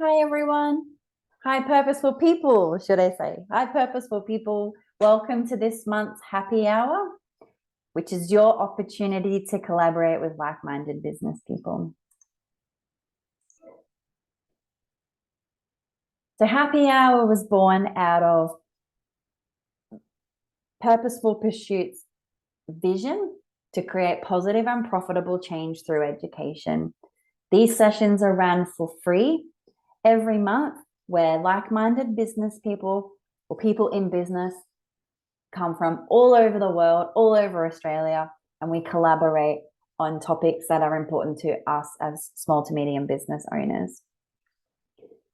Hi, everyone. Hi, purposeful people, should I say. Hi, purposeful people. Welcome to this month's happy hour, which is your opportunity to collaborate with like-minded business people. So happy hour was born out of Purposeful Pursuit's vision to create positive and profitable change through education. These sessions are run for free every month, where like-minded business people or people in business come from all over the world, all over Australia, and we collaborate on topics that are important to us as small to medium business owners.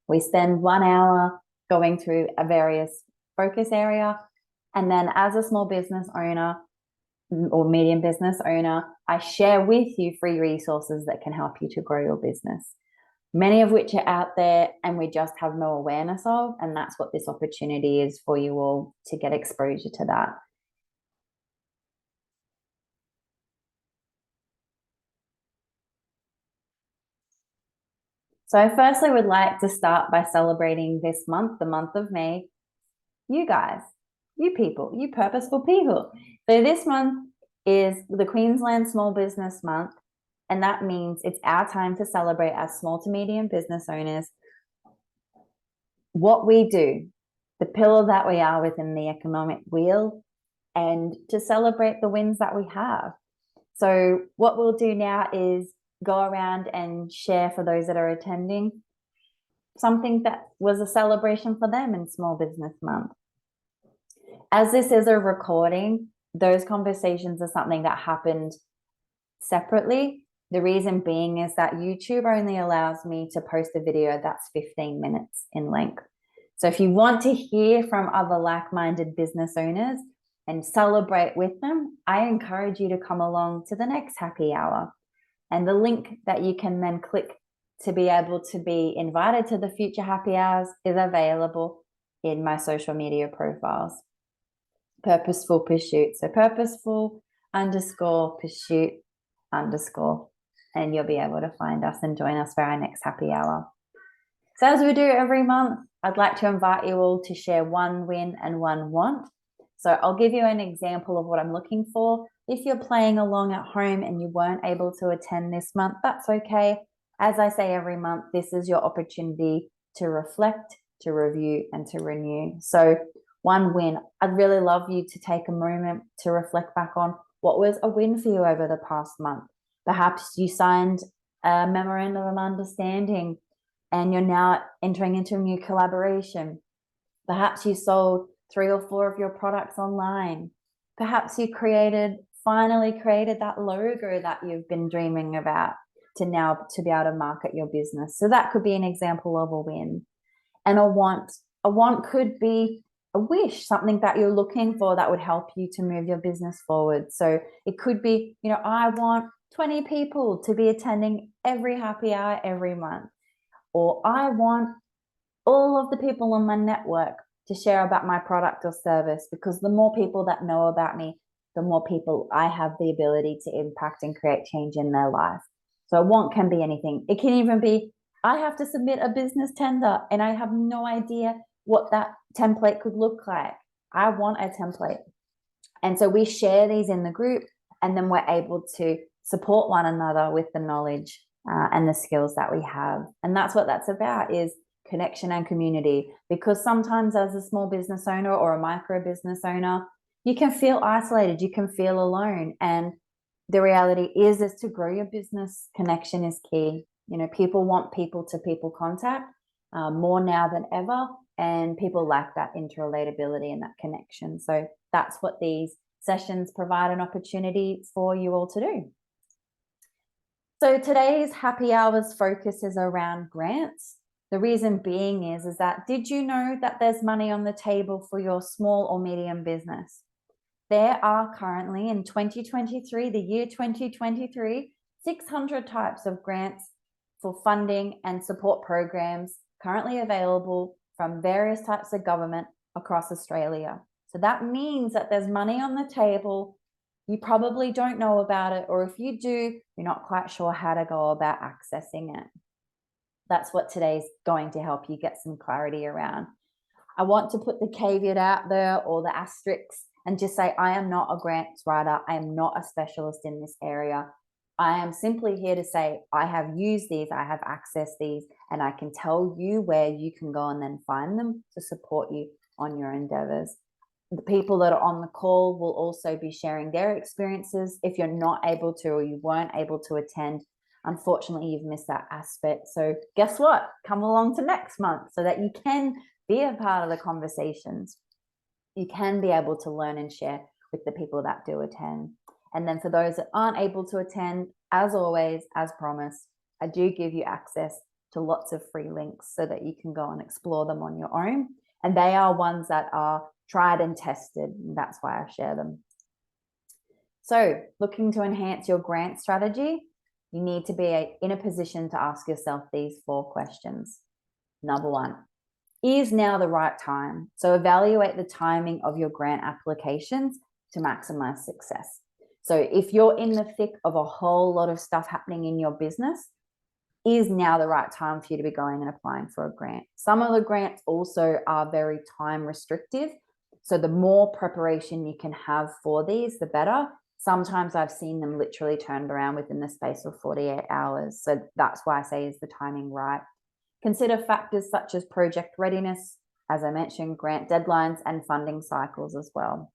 We spend 1 hour going through a various focus area, and then as a small business owner or medium business owner, I share with you free resources that can help you to grow your business, many of which are out there and we just have no awareness of. And that's what this opportunity is for you all, to get exposure to that. So I firstly would like to start by celebrating this month, the month of May, you guys, you people, you purposeful people. So this month is the Queensland Small Business Month, and that means it's our time to celebrate as small to medium business owners what we do, the pillar that we are within the economic wheel, and to celebrate the wins that we have. So what we'll do now is go around and share, for those that are attending, something that was a celebration for them in Small Business Month. As this is a recording, those conversations are something that happened separately. The reason being is that YouTube only allows me to post a video that's 15 minutes in length. So if you want to hear from other like-minded business owners and celebrate with them, I encourage you to come along to the next happy hour. And the link that you can then click to be able to be invited to the future happy hours is available in my social media profiles. Purposeful Pursuit. So purposeful_pursuit_, and you'll be able to find us and join us for our next happy hour. So as we do every month, I'd like to invite you all to share one win and one want. So I'll give you an example of what I'm looking for. If you're playing along at home and you weren't able to attend this month, that's okay. As I say every month, this is your opportunity to reflect, to review, and to renew. So one win, I'd really love you to take a moment to reflect back on what was a win for you over the past month. Perhaps you signed a memorandum of understanding and you're now entering into a new collaboration. Perhaps you sold 3 or 4 of your products online. Perhaps you finally created that logo that you've been dreaming about to be able to market your business. So that could be an example of a win. And a want could be a wish, something that you're looking for that would help you to move your business forward. So it could be, I want 20 people to be attending every happy hour every month, or I want all of the people on my network to share about my product or service, because the more people that know about me, the more people I have the ability to impact and create change in their life. So a want can be anything. It can even be, I have to submit a business tender and I have no idea what that template could look like. I want a template. And so we share these in the group, and then we're able to support one another with the knowledge and the skills that we have. And that's what that's about, is connection and community. Because sometimes as a small business owner or a micro business owner, you can feel isolated, you can feel alone. And the reality is to grow your business, connection is key. People want people to people contact more now than ever, and people lack that interrelatability and that connection. So that's what these sessions provide an opportunity for you all to do. So today's happy hours focus is around grants. The reason being is that, did you know that there's money on the table for your small or medium business? There are currently, in 2023, the year 2023, 600 types of grants for funding and support programs currently available from various types of government across Australia. So that means that there's money on the table. You probably don't know about it, or if you do, you're not quite sure how to go about accessing it. That's what today's going to help you get some clarity around. I want to put the caveat out there, or the asterisk, and just say, I am not a grants writer. I am not a specialist in this area. I am simply here to say, I have used these, I have accessed these, and I can tell you where you can go and then find them to support you on your endeavors. The people that are on the call will also be sharing their experiences. If you're not able to, or you weren't able to attend, unfortunately, you've missed that aspect. So guess what? Come along to next month so that you can be a part of the conversations. You can be able to learn and share with the people that do attend. And then for those that aren't able to attend, as always, as promised, I do give you access to lots of free links so that you can go and explore them on your own. And they are ones that are tried and tested, and that's why I share them. So looking to enhance your grant strategy, you need to be in a position to ask yourself these 4 questions. Number 1, is now the right time? So evaluate the timing of your grant applications to maximize success. So if you're in the thick of a whole lot of stuff happening in your business, is now the right time for you to be going and applying for a grant? Some of the grants also are very time restrictive. So the more preparation you can have for these, the better. Sometimes I've seen them literally turned around within the space of 48 hours. So that's why I say, is the timing right? Consider factors such as project readiness, as I mentioned, grant deadlines, and funding cycles as well.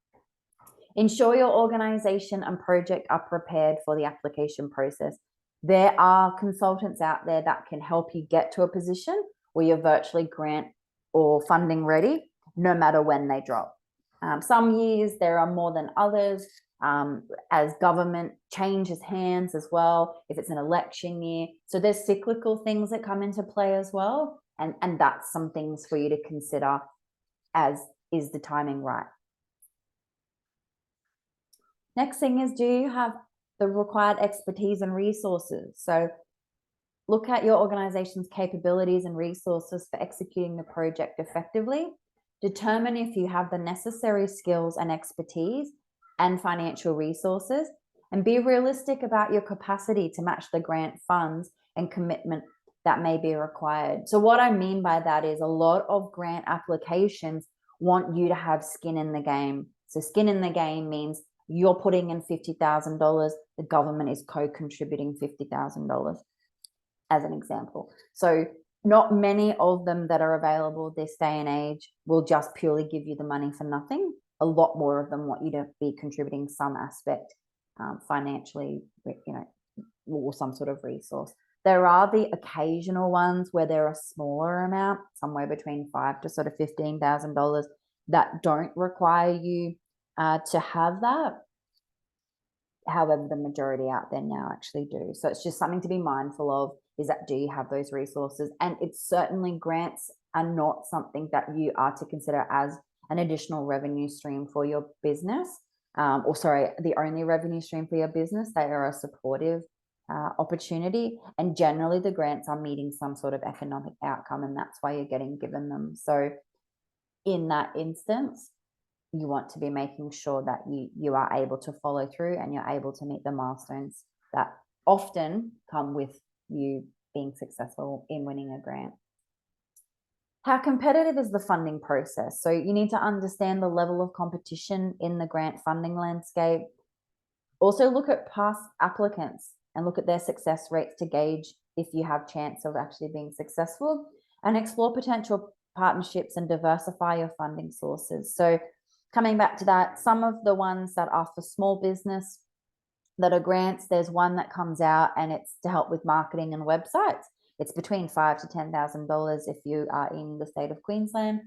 Ensure your organization and project are prepared for the application process. There are consultants out there that can help you get to a position where you're virtually grant or funding ready, no matter when they drop. Some years there are more than others, as government changes hands as well, if it's an election year. So there's cyclical things that come into play as well. And that's some things for you to consider, as is the timing right? Next thing is, do you have the required expertise and resources? So look at your organization's capabilities and resources for executing the project effectively. Determine if you have the necessary skills and expertise and financial resources, and be realistic about your capacity to match the grant funds and commitment that may be required. So what I mean by that is, a lot of grant applications want you to have skin in the game. So skin in the game means you're putting in $50,000, the government is co-contributing $50,000, as an example. So not many of them that are available this day and age will just purely give you the money for nothing. A lot more of them want you to be contributing some aspect financially, or some sort of resource. There are the occasional ones where they're a smaller amount, somewhere between $5,000 to sort of $15,000, that don't require you to have that. However, the majority out there now actually do. So it's just something to be mindful of, is that, do you have those resources? And it's certainly, grants are not something that you are to consider as an additional revenue stream for your business, the only revenue stream for your business. They are a supportive opportunity, and generally the grants are meeting some sort of economic outcome, and that's why you're getting given them. So in that instance, you want to be making sure that you are able to follow through, and you're able to meet the milestones that often come with you being successful in winning a grant. How competitive is the funding process? So you need to understand the level of competition in the grant funding landscape. Also look at past applicants and look at their success rates to gauge if you have chance of actually being successful, and explore potential partnerships and diversify your funding sources. So coming back to that, some of the ones that are for small business that are grants, there's one that comes out and it's to help with marketing and websites. It's between $5,000 to $10,000 if you are in the state of Queensland,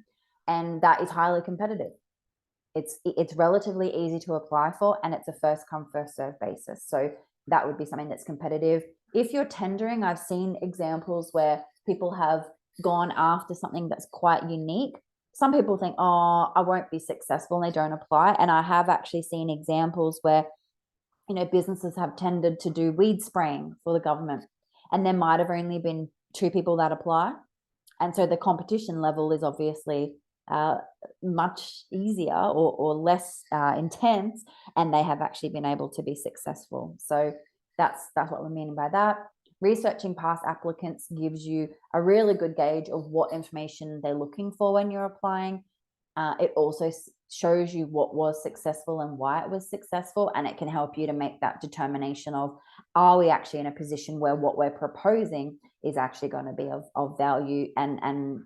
and that is highly competitive. It's relatively easy to apply for, and it's a first come first serve basis. So that would be something that's competitive. If you're tendering, I've seen examples where people have gone after something that's quite unique. Some people think, oh, I won't be successful, and they don't apply. And I have actually seen examples where, businesses have tended to do weed spraying for the government, and there might have only been 2 people that apply. And so the competition level is obviously much easier or less intense, and they have actually been able to be successful. So that's what we mean by that. researching past applicants gives you a really good gauge of what information they're looking for when you're applying. It also shows you what was successful and why it was successful, and it can help you to make that determination of, are we actually in a position where what we're proposing is actually going to be of value and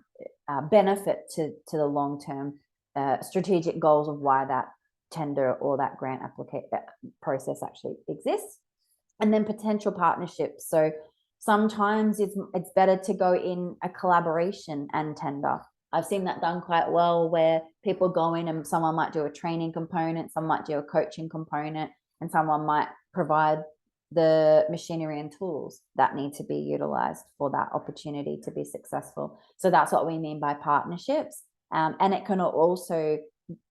benefit to the long-term strategic goals of why that tender or that grant application process actually exists. And then potential partnerships. So sometimes it's better to go in a collaboration and tender. I've seen that done quite well, where people go in and someone might do a training component, some might do a coaching component, and someone might provide the machinery and tools that need to be utilized for that opportunity to be successful. So that's what we mean by partnerships. And it can also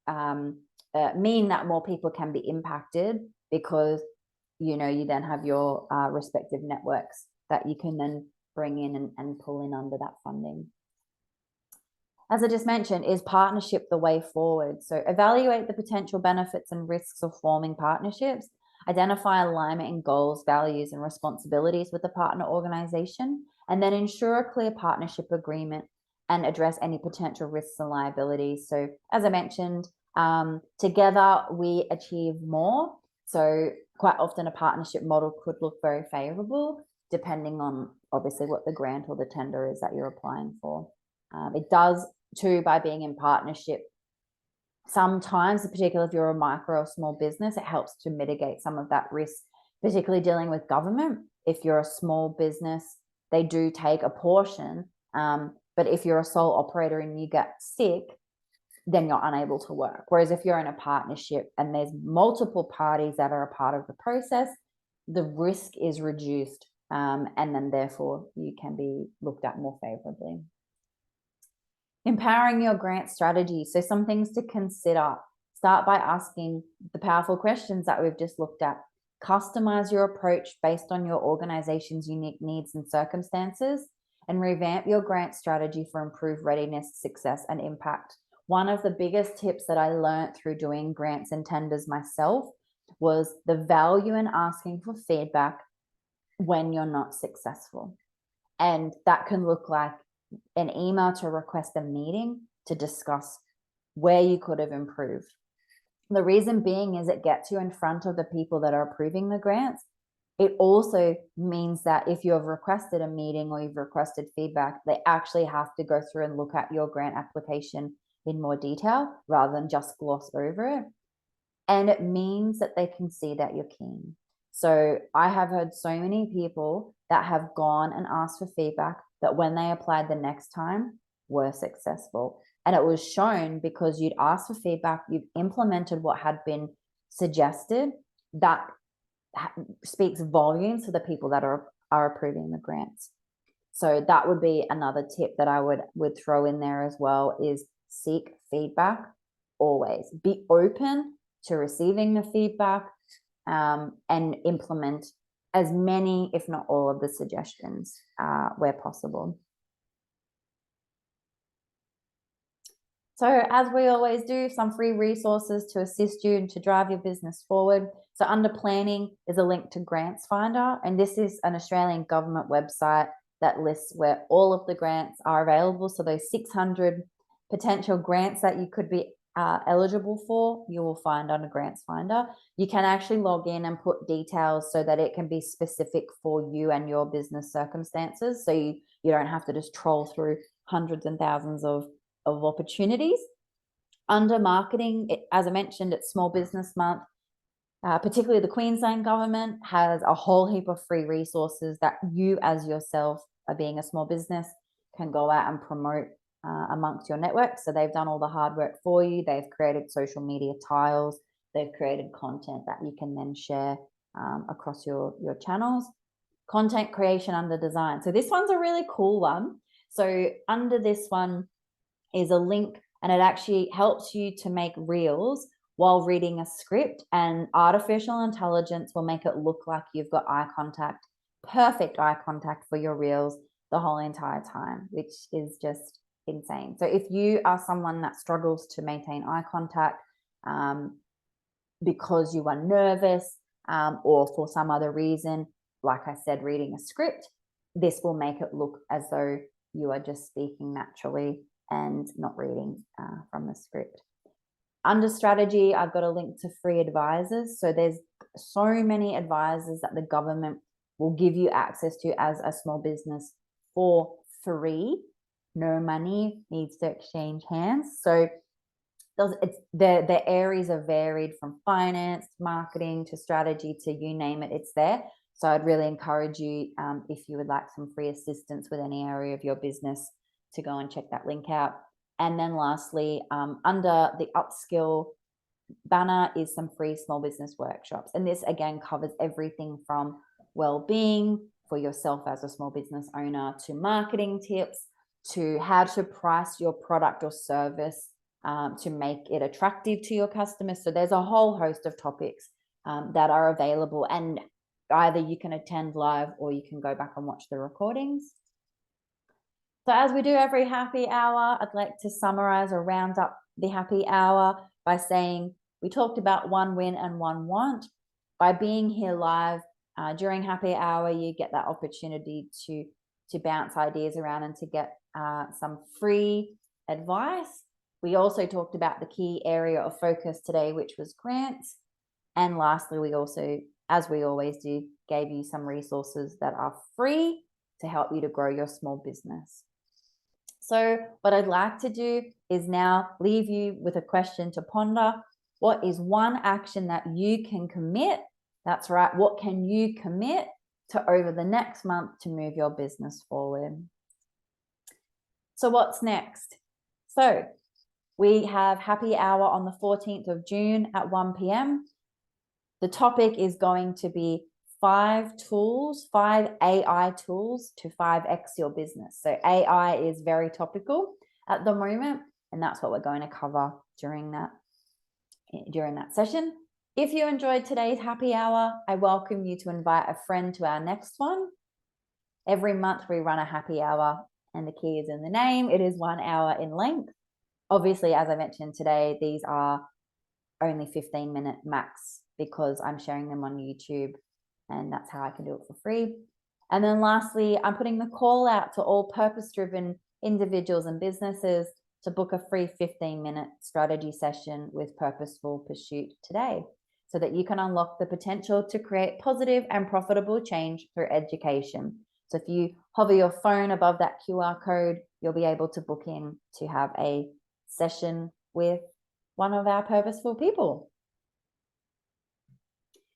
mean that more people can be impacted, because you then have your respective networks that you can then bring in and pull in under that funding. As I just mentioned, is partnership the way forward? So evaluate the potential benefits and risks of forming partnerships, identify alignment in goals, values, and responsibilities with the partner organization, and then ensure a clear partnership agreement and address any potential risks and liabilities. So as I mentioned, together we achieve more. So quite often a partnership model could look very favorable, depending on obviously what the grant or the tender is that you're applying for. It does too, by being in partnership, sometimes, particularly if you're a micro or small business, it helps to mitigate some of that risk, particularly dealing with government. If you're a small business, they do take a portion, but if you're a sole operator and you get sick, then you're unable to work. Whereas if you're in a partnership and there's multiple parties that are a part of the process, the risk is reduced, and then therefore you can be looked at more favorably. Empowering your grant strategy. So some things to consider. Start by asking the powerful questions that we've just looked at. Customize your approach based on your organization's unique needs and circumstances, and revamp your grant strategy for improved readiness, success, and impact. One of the biggest tips that I learned through doing grants and tenders myself was the value in asking for feedback when you're not successful. And that can look like an email to request a meeting to discuss where you could have improved. The reason being is it gets you in front of the people that are approving the grants. It also means that if you have requested a meeting or you've requested feedback, they actually have to go through and look at your grant application in more detail rather than just gloss over it. And it means that they can see that you're keen. So I have heard so many people that have gone and asked for feedback that when they applied the next time were successful. And it was shown because you'd asked for feedback, you've implemented what had been suggested. That speaks volumes to the people that are approving the grants. So that would be another tip that I would throw in there as well, is seek feedback always. Be open to receiving the feedback, and implement as many, if not all, of the suggestions where possible. So as we always do, some free resources to assist you and to drive your business forward. So under planning is a link to Grants Finder, and this is an Australian government website that lists where all of the grants are available. So those 600 potential grants that you could be eligible for, you will find under Grants Finder. You can actually log in and put details so that it can be specific for you and your business circumstances. So you don't have to just troll through hundreds and thousands of opportunities. Under marketing, as I mentioned, it's Small Business Month. Particularly the Queensland government has a whole heap of free resources that you as yourself, being a small business, can go out and promote amongst your network. So they've done all the hard work for you. They've created social media tiles. They've created content that you can then share across your channels. Content creation under design. So this one's a really cool one. So under this one is a link, and it actually helps you to make reels while reading a script, and artificial intelligence will make it look like you've got eye contact, perfect eye contact for your reels the whole entire time, which is just insane. So if you are someone that struggles to maintain eye contact because you are nervous or for some other reason, like I said, reading a script. This will make it look as though you are just speaking naturally and not reading from the script. Under strategy, I've got a link to free advisors. So there's so many advisors that the government will give you access to as a small business for free. No money needs to exchange hands. So the areas are varied from finance, marketing to strategy to you name it, it's there. So I'd really encourage you, if you would like some free assistance with any area of your business, to go and check that link out. And then lastly, under the upskill banner is some free small business workshops. And this again covers everything from well-being for yourself as a small business owner, to marketing tips, to how to price your product or service to make it attractive to your customers. So there's a whole host of topics that are available, and either you can attend live or you can go back and watch the recordings. So as we do every happy hour, I'd like to summarize or round up the happy hour by saying we talked about one win and one want. By being here live during happy hour, you get that opportunity to bounce ideas around and to get some free advice. We also talked about the key area of focus today, which was grants. And lastly, we also, as we always do, gave you some resources that are free to help you to grow your small business. So what I'd like to do is now leave you with a question to ponder. What is one action that you can commit? That's right. What can you commit to over the next month to move your business forward? So what's next? So we have happy hour on the 14th of June at 1 p.m. The topic is going to be 5 AI tools to 5x your business. So AI is very topical at the moment, and that's what we're going to cover during that session. If you enjoyed today's happy hour, I welcome you to invite a friend to our next one. Every month we run a happy hour, and the key is in the name. It is 1 hour in length. Obviously, as I mentioned today, these are only 15-minute max because I'm sharing them on YouTube, and that's how I can do it for free. And then lastly, I'm putting the call out to all purpose-driven individuals and businesses to book a free 15-minute strategy session with Purposeful Pursuit today, so that you can unlock the potential to create positive and profitable change through education. So if you hover your phone above that QR code, you'll be able to book in to have a session with one of our purposeful people.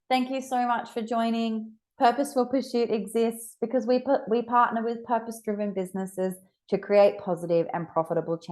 Thank you so much for joining. Purposeful Pursuit exists because we partner with purpose-driven businesses to create positive and profitable change.